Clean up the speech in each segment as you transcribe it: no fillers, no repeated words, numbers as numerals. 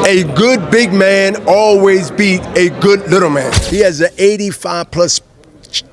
A good big man always beat a good little man. He has an 85+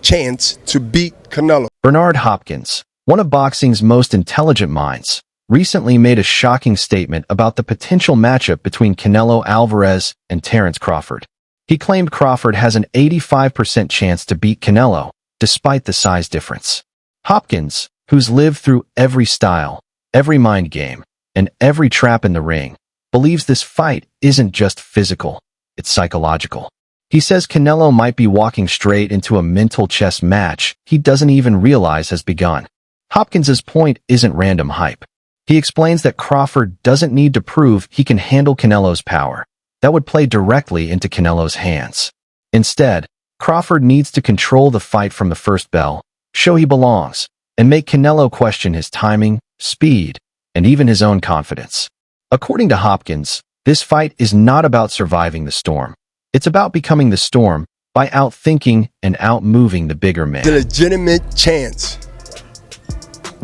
chance to beat Canelo. Bernard Hopkins, one of boxing's most intelligent minds, recently made a shocking statement about the potential matchup between Canelo Alvarez and Terence Crawford. He claimed Crawford has an 85% chance to beat Canelo, despite the size difference. Hopkins, who's lived through every style, every mind game, and every trap in the ring, believes this fight isn't just physical, it's psychological. He says Canelo might be walking straight into a mental chess match he doesn't even realize has begun. Hopkins's point isn't random hype. He explains that Crawford doesn't need to prove he can handle Canelo's power. That would play directly into Canelo's hands. Instead, Crawford needs to control the fight from the first bell, show he belongs, and make Canelo question his timing, speed, and even his own confidence. According to Hopkins, this fight is not about surviving the storm. It's about becoming the storm by outthinking and outmoving the bigger man. The legitimate chance,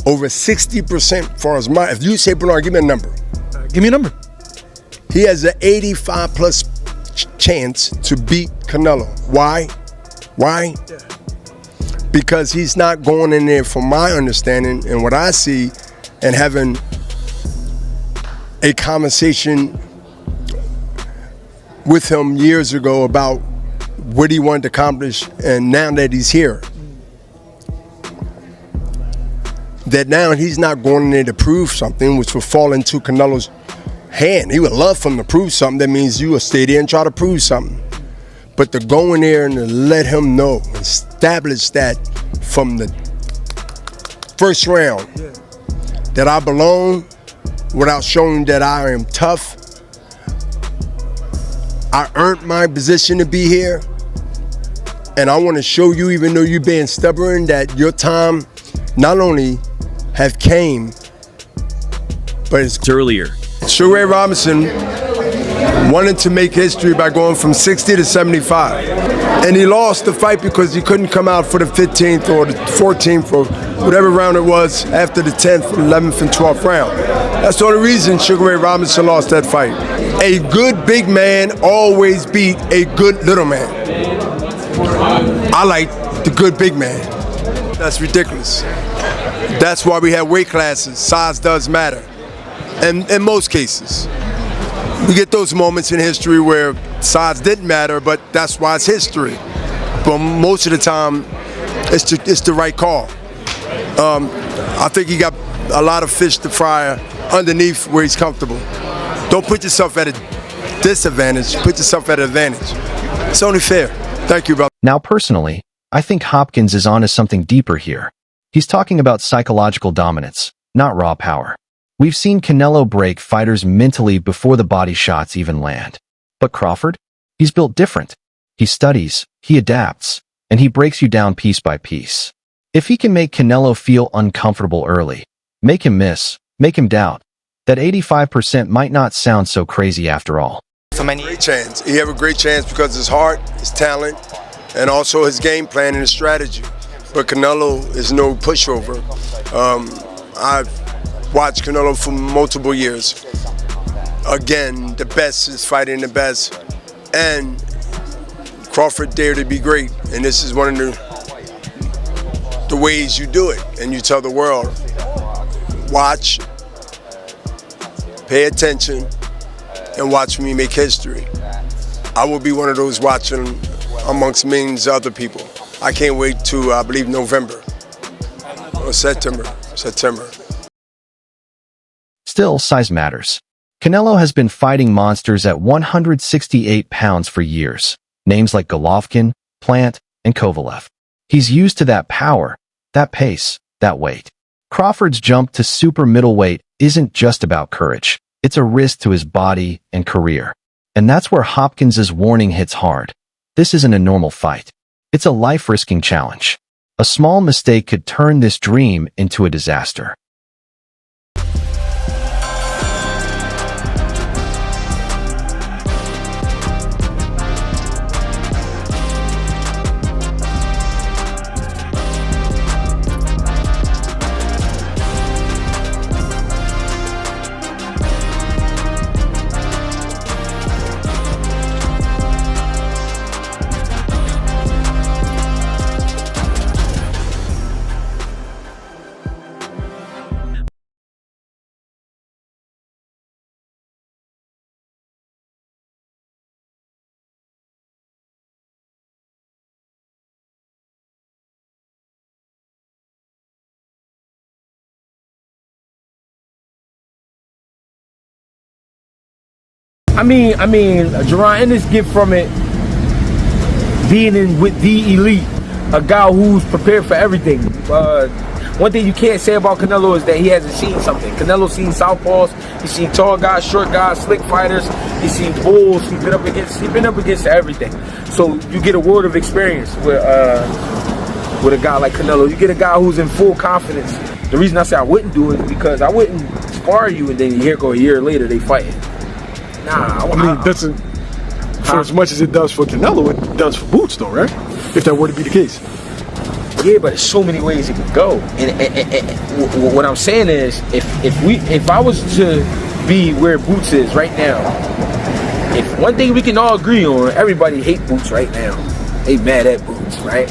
over 60% for as my. If you say, Bernard, give me a number. Give me a number. He has an 85+ chance to beat Canelo. Why? Why? Because he's not going in there, from my understanding and what I see, and having a conversation with him years ago about what he wanted to accomplish, and now that he's here, that now he's not going in there to prove something, which will fall into Canelo's hand. He would love for him to prove something. That means you will stay there and try to prove something. But to go in there and to let him know, establish that from the first round, that I belong, without showing that I am tough. I earned my position to be here. And I want to show you, even though you're being stubborn, that your time not only have came, but it's Earlier. Sugar Ray Robinson wanted to make history by going from 60 to 75. And he lost the fight because he couldn't come out for the 15th or the 14th or whatever round it was after the 10th, 11th, and 12th round. That's the only reason Sugar Ray Robinson lost that fight. A good big man always beat a good little man. I like the good big man. That's ridiculous. That's why we have weight classes. Size does matter. And in most cases, we get those moments in history where size didn't matter, but that's why it's history. But most of the time, it's the right call. I think he got a lot of fish to fry underneath where he's comfortable. Don't put yourself at a disadvantage. Put yourself at an advantage. It's only fair. Thank you, brother. Now, personally, I think Hopkins is onto something deeper here. He's talking about psychological dominance, not raw power. We've seen Canelo break fighters mentally before the body shots even land. But Crawford? He's built different. He studies, he adapts, and he breaks you down piece by piece. If he can make Canelo feel uncomfortable early, make him miss, make him doubt, that 85% might not sound so crazy after all. Great chance. He have a great chance because his heart, his talent, and also his game plan and his strategy. But Canelo is no pushover. I've watched Canelo for multiple years. Again, the best is fighting the best. And Crawford dared to be great. And this is one of the ways you do it. And you tell the world, watch, pay attention, and watch me make history. I will be one of those watching amongst millions of other people. I can't wait to, I believe, November or September. Still, size matters. Canelo has been fighting monsters at 168 pounds for years, names like Golovkin, Plant, and Kovalev. He's used to that power, that pace, that weight. Crawford's jump to super middleweight isn't just about courage. It's a risk to his body and career. And that's where Hopkins' warning hits hard. This isn't a normal fight. It's a life-risking challenge. A small mistake could turn this dream into a disaster. Jerron Ennis get from it being in with the elite, a guy who's prepared for everything. One thing you can't say about Canelo is that he hasn't seen something. Canelo's seen southpaws, he's seen tall guys, short guys, slick fighters, he's seen bulls, he's been up against everything. So you get a world of experience with a guy like Canelo. You get a guy who's in full confidence. The reason I say I wouldn't do it is because I wouldn't spar you and then here go a year later they fighting. Nah, it doesn't. For as much as it does for Canelo, it does for Boots, though, right? If that were to be the case. Yeah, but there's so many ways it could go. And what I'm saying is, if I was to be where Boots is right now, if one thing we can all agree on, everybody hate Boots right now. They mad at Boots, right?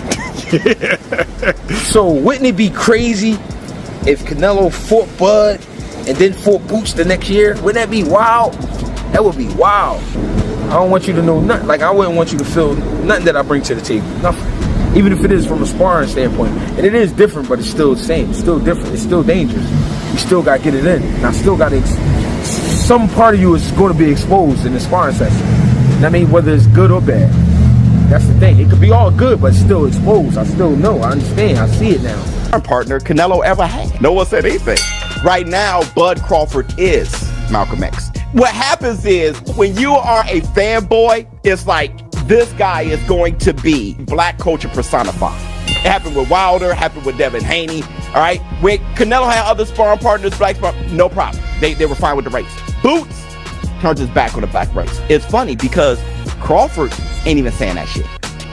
So wouldn't it be crazy if Canelo fought Bud and then fought Boots the next year? Wouldn't that be wild? That would be wild. I don't want you to know nothing. Like, I wouldn't want you to feel nothing that I bring to the table. Nothing. Even if it is from a sparring standpoint. And it is different, but it's still the same. It's still different. It's still dangerous. You still got to get it in. And I still got to... some part of you is going to be exposed in the sparring session. I mean, whether it's good or bad. That's the thing. It could be all good, but still exposed. I still know. I understand. I see it now. Our partner Canelo ever had. No one said anything. Right now, Bud Crawford is Malcolm X. What happens is when you are a fanboy, it's like this guy is going to be black culture personified. It happened with Wilder, happened with Devin Haney. All right, when Canelo had other sparring partners, black sparring, no problem. They were fine with the race. Boots turns his back on the black race. It's funny because Crawford ain't even saying that shit.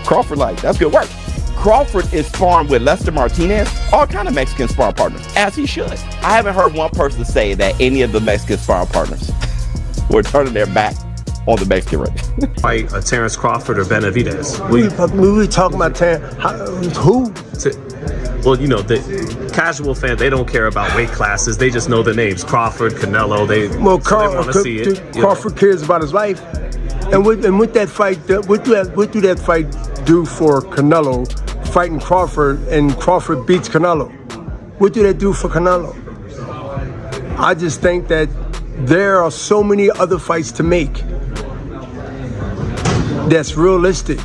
Crawford like, that's good work. Crawford is sparring with Lester Martinez, all kind of Mexican sparring partners, as he should. I haven't heard one person say that any of the Mexican sparring partners were turning their back on the Mexican race. Fight Terence Crawford or Benavidez. We were talking about who? Well, you know, the casual fan, they don't care about weight classes. They just know the names. Crawford, Canelo, they want to see it. Crawford cares about his life. And with that fight, what do that fight do for Canelo? Fighting Crawford and Crawford beats Canelo. What do that do for Canelo? I just think that there are so many other fights to make that's realistic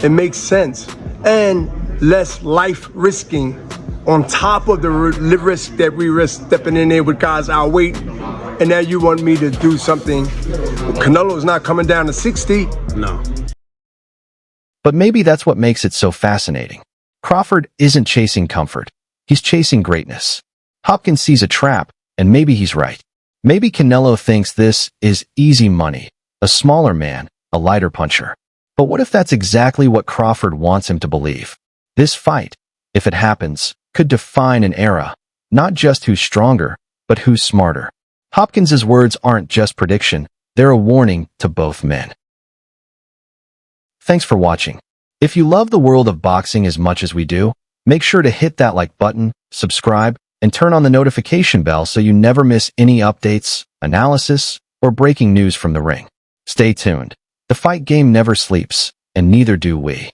and makes sense and less life risking on top of the risk that we risk stepping in there with guys our weight. And now you want me to do something. Canelo's not coming down to 60. No. But maybe that's what makes it so fascinating. Crawford isn't chasing comfort. He's chasing greatness. Hopkins sees a trap, and maybe he's right. Maybe Canelo thinks this is easy money, a smaller man, a lighter puncher. But what if that's exactly what Crawford wants him to believe? This fight, if it happens, could define an era, not just who's stronger, but who's smarter. Hopkins' words aren't just prediction, they're a warning to both men. Thanks for watching. If you love the world of boxing as much as we do, make sure to hit that like button, subscribe, and turn on the notification bell so you never miss any updates, analysis, or breaking news from the ring. Stay tuned. The fight game never sleeps, and neither do we.